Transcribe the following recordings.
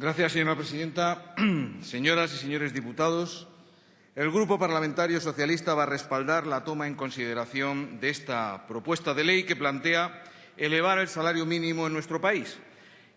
Gracias, señora presidenta. Señoras y señores diputados, el Grupo Parlamentario Socialista va a respaldar la toma en consideración de esta propuesta de ley que plantea elevar el salario mínimo en nuestro país.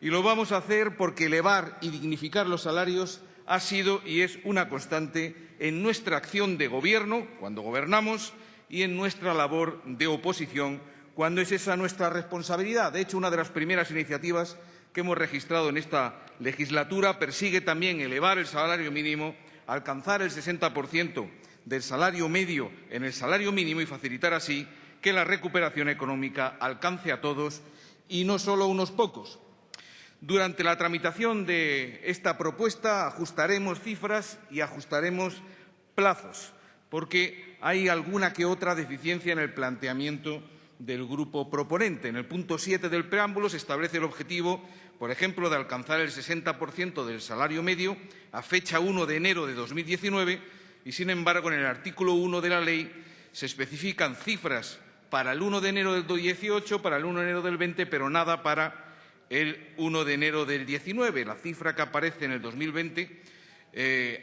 Y lo vamos a hacer porque elevar y dignificar los salarios ha sido y es una constante en nuestra acción de gobierno, cuando gobernamos, y en nuestra labor de oposición, cuando es esa nuestra responsabilidad. De hecho, una de las primeras iniciativas que hemos registrado en esta legislatura persigue también elevar el salario mínimo, alcanzar el 60% del salario medio en el salario mínimo y facilitar así que la recuperación económica alcance a todos y no solo a unos pocos. Durante la tramitación de esta propuesta ajustaremos cifras y ajustaremos plazos, porque hay alguna que otra deficiencia en el planteamiento del grupo proponente. En el punto 7 del preámbulo se establece el objetivo, por ejemplo, de alcanzar el 60% del salario medio a fecha 1 de enero de 2019 y, sin embargo, en el artículo 1 de la ley se especifican cifras para el 1 de enero del 2018, para el 1 de enero del 20, pero nada para el 1 de enero del 19. La cifra que aparece en el 2020,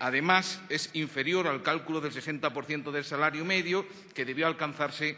además, es inferior al cálculo del 60% del salario medio que debió alcanzarse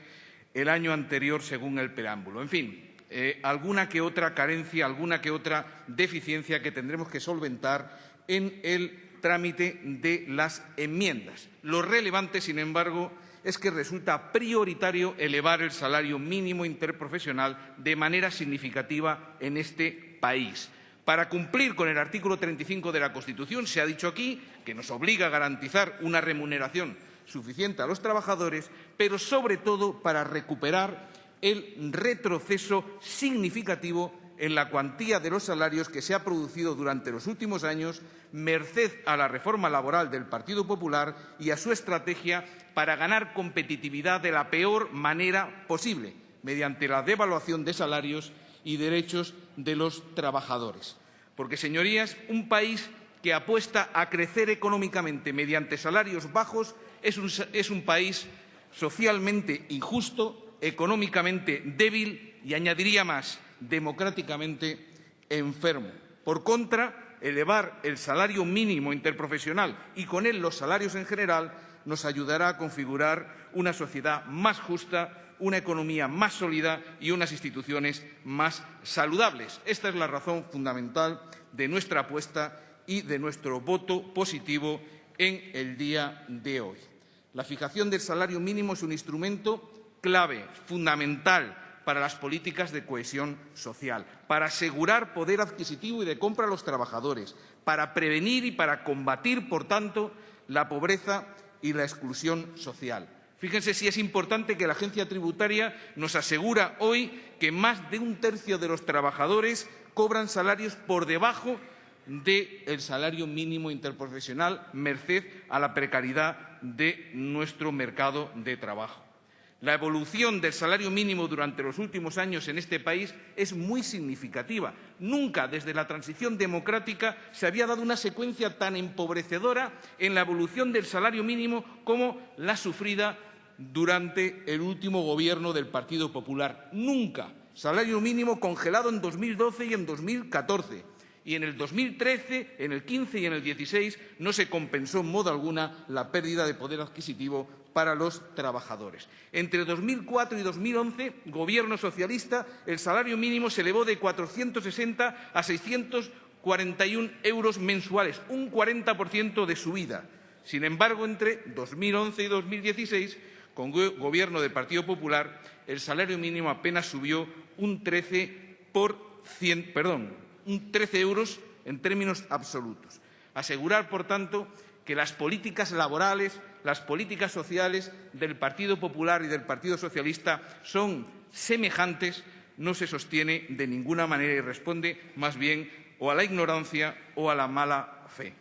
el año anterior, según el preámbulo. En fin, alguna que otra carencia, alguna que otra deficiencia que tendremos que solventar en el trámite de las enmiendas. Lo relevante, sin embargo, es que resulta prioritario elevar el salario mínimo interprofesional de manera significativa en este país. Para cumplir con el artículo 35 de la Constitución, se ha dicho aquí que nos obliga a garantizar una remuneración suficiente a los trabajadores, pero sobre todo para recuperar el retroceso significativo en la cuantía de los salarios que se ha producido durante los últimos años, merced a la reforma laboral del Partido Popular y a su estrategia para ganar competitividad de la peor manera posible, mediante la devaluación de salarios y derechos de los trabajadores. Porque, señorías, un país que apuesta a crecer económicamente mediante salarios bajos es un país socialmente injusto, económicamente débil y, añadiría más, democráticamente enfermo. Por contra, elevar el salario mínimo interprofesional y con él los salarios en general nos ayudará a configurar una sociedad más justa, una economía más sólida y unas instituciones más saludables. Esta es la razón fundamental de nuestra apuesta y de nuestro voto positivo en el día de hoy. La fijación del salario mínimo es un instrumento clave, fundamental para las políticas de cohesión social, para asegurar poder adquisitivo y de compra a los trabajadores, para prevenir y para combatir, por tanto, la pobreza y la exclusión social. Fíjense si es importante que la agencia tributaria nos asegura hoy que más de un tercio de los trabajadores cobran salarios por debajo del salario mínimo interprofesional, merced a la precariedad de nuestro mercado de trabajo. La evolución del salario mínimo durante los últimos años en este país es muy significativa. Nunca desde la transición democrática se había dado una secuencia tan empobrecedora en la evolución del salario mínimo como la sufrida durante el último gobierno del Partido Popular. Nunca. Salario mínimo congelado en 2012 y en 2014. Y en el 2013, en el 15 y en el 16 no se compensó en modo alguna la pérdida de poder adquisitivo para los trabajadores. Entre 2004 y 2011, Gobierno socialista, el salario mínimo se elevó de 460 a 641 euros mensuales, un 40% de subida. Sin embargo, entre 2011 y 2016, con Gobierno del Partido Popular, el salario mínimo apenas subió un 13 euros en términos absolutos. Asegurar, por tanto, que las políticas laborales, las políticas sociales del Partido Popular y del Partido Socialista son semejantes no se sostiene de ninguna manera y responde más bien o a la ignorancia o a la mala fe.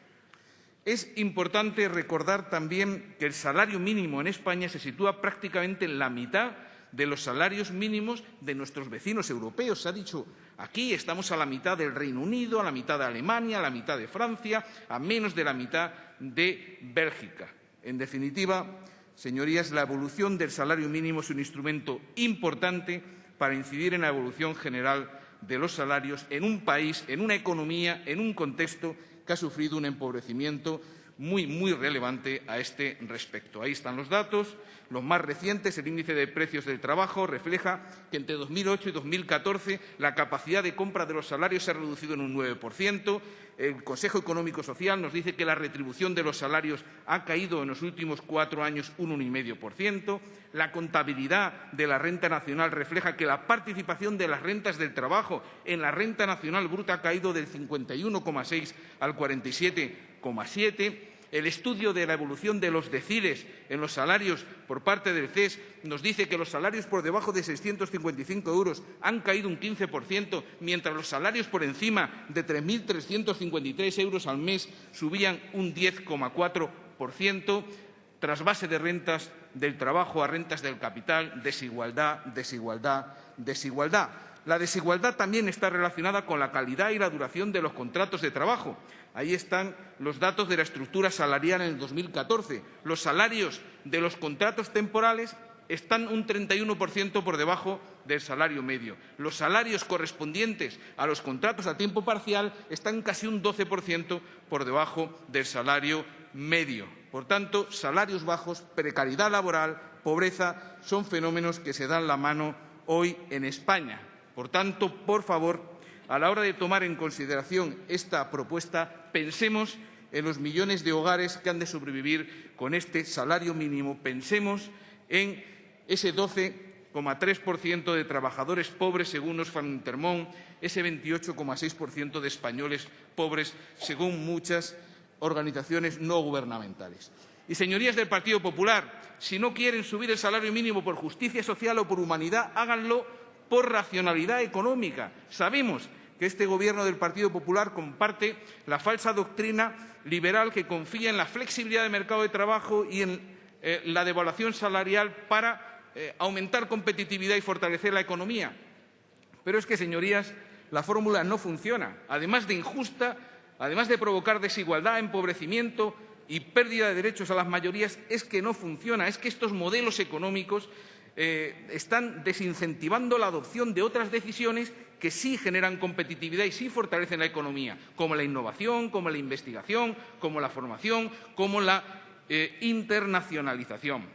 Es importante recordar también que el salario mínimo en España se sitúa prácticamente en la mitad de los salarios mínimos de nuestros vecinos europeos. Se ha dicho aquí, estamos a la mitad del Reino Unido, a la mitad de Alemania, a la mitad de Francia, a menos de la mitad de Bélgica. En definitiva, señorías, la evolución del salario mínimo es un instrumento importante para incidir en la evolución general de los salarios en un país, en una economía, en un contexto que ha sufrido un empobrecimiento muy relevante a este respecto. Ahí están los datos, los más recientes. El índice de precios del trabajo refleja que entre 2008 y 2014 la capacidad de compra de los salarios se ha reducido en un 9%. El Consejo Económico Social nos dice que la retribución de los salarios ha caído en los últimos 4 años un 1,5%. La contabilidad de la renta nacional refleja que la participación de las rentas del trabajo en la renta nacional bruta ha caído del 51,6 al 47,7. El estudio de la evolución de los deciles en los salarios por parte del CES nos dice que los salarios por debajo de 655 euros han caído un 15%, mientras los salarios por encima de 3.353 euros al mes subían un 10,4%. Trasvase de rentas del trabajo a rentas del capital, desigualdad, desigualdad, desigualdad. La desigualdad también está relacionada con la calidad y la duración de los contratos de trabajo. Ahí están los datos de la estructura salarial en el 2014. Los salarios de los contratos temporales están un 31% por debajo del salario medio. Los salarios correspondientes a los contratos a tiempo parcial están casi un 12% por debajo del salario medio. Por tanto, salarios bajos, precariedad laboral, pobreza son fenómenos que se dan la mano hoy en España. Por tanto, por favor, a la hora de tomar en consideración esta propuesta, pensemos en los millones de hogares que han de sobrevivir con este salario mínimo. Pensemos en ese 12,3% de trabajadores pobres, según Oxfam Intermón, ese 28,6% de españoles pobres, según muchas organizaciones no gubernamentales. Y, señorías del Partido Popular, si no quieren subir el salario mínimo por justicia social o por humanidad, háganlo por racionalidad económica. Sabemos que este Gobierno del Partido Popular comparte la falsa doctrina liberal que confía en la flexibilidad del mercado de trabajo y en la devaluación salarial para aumentar competitividad y fortalecer la economía. Pero es que, señorías, la fórmula no funciona. Además de injusta, además de provocar desigualdad, empobrecimiento y pérdida de derechos a las mayorías, es que no funciona. Es que estos modelos económicos están desincentivando la adopción de otras decisiones que sí generan competitividad y sí fortalecen la economía, como la innovación, como la investigación, como la formación, como la internacionalización.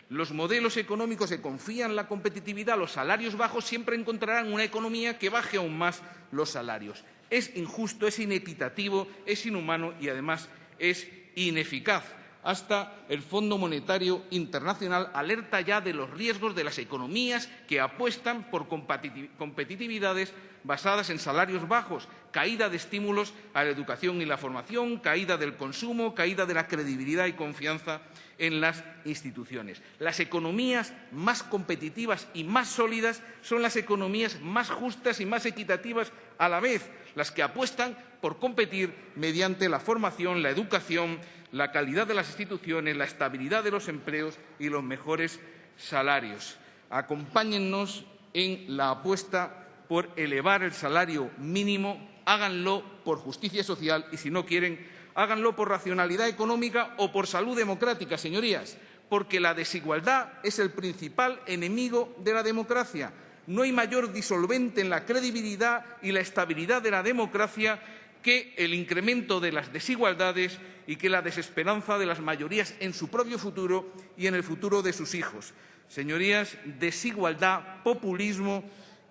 Los modelos económicos que confían en la competitividad, los salarios bajos, siempre encontrarán una economía que baje aún más los salarios. Es injusto, es inequitativo, es inhumano y, además, es ineficaz. Hasta el Fondo Monetario Internacional alerta ya de los riesgos de las economías que apuestan por competitividades basadas en salarios bajos, caída de estímulos a la educación y la formación, caída del consumo, caída de la credibilidad y confianza en las instituciones. Las economías más competitivas y más sólidas son las economías más justas y más equitativas a la vez, las que apuestan por competir mediante la formación, la educación, la calidad de las instituciones, la estabilidad de los empleos y los mejores salarios. Acompáñennos en la apuesta por elevar el salario mínimo, háganlo por justicia social y, si no quieren, háganlo por racionalidad económica o por salud democrática, señorías, porque la desigualdad es el principal enemigo de la democracia. No hay mayor disolvente en la credibilidad y la estabilidad de la democracia que el incremento de las desigualdades y que la desesperanza de las mayorías en su propio futuro y en el futuro de sus hijos. Señorías, desigualdad, populismo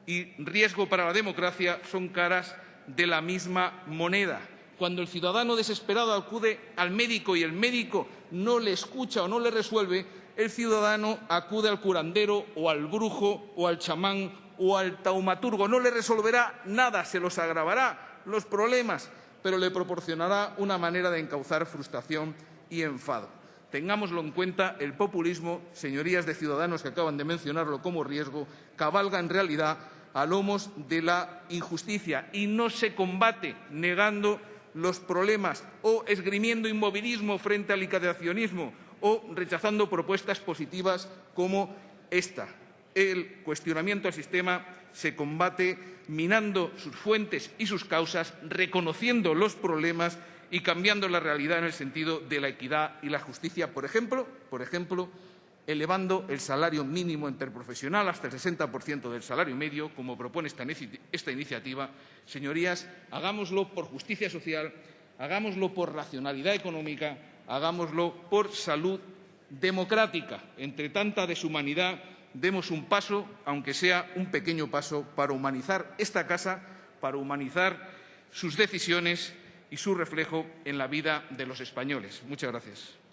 y riesgo para la democracia son caras de la misma moneda. Cuando el ciudadano desesperado acude al médico y el médico no le escucha o no le resuelve, el ciudadano acude al curandero o al brujo o al chamán o al taumaturgo. No le resolverá nada, se los agravará los problemas, pero le proporcionará una manera de encauzar frustración y enfado. Tengámoslo en cuenta, el populismo, señorías de Ciudadanos que acaban de mencionarlo como riesgo, cabalga en realidad a lomos de la injusticia y no se combate negando los problemas o esgrimiendo inmovilismo frente al liquidacionismo o rechazando propuestas positivas como esta. El cuestionamiento al sistema se combate minando sus fuentes y sus causas, reconociendo los problemas y cambiando la realidad en el sentido de la equidad y la justicia, por ejemplo, elevando el salario mínimo interprofesional hasta el 60% del salario medio, como propone esta iniciativa. Señorías, hagámoslo por justicia social, hagámoslo por racionalidad económica, hagámoslo por salud democrática. Entre tanta deshumanidad, demos un paso, aunque sea un pequeño paso, para humanizar esta casa, para humanizar sus decisiones y su reflejo en la vida de los españoles. Muchas gracias.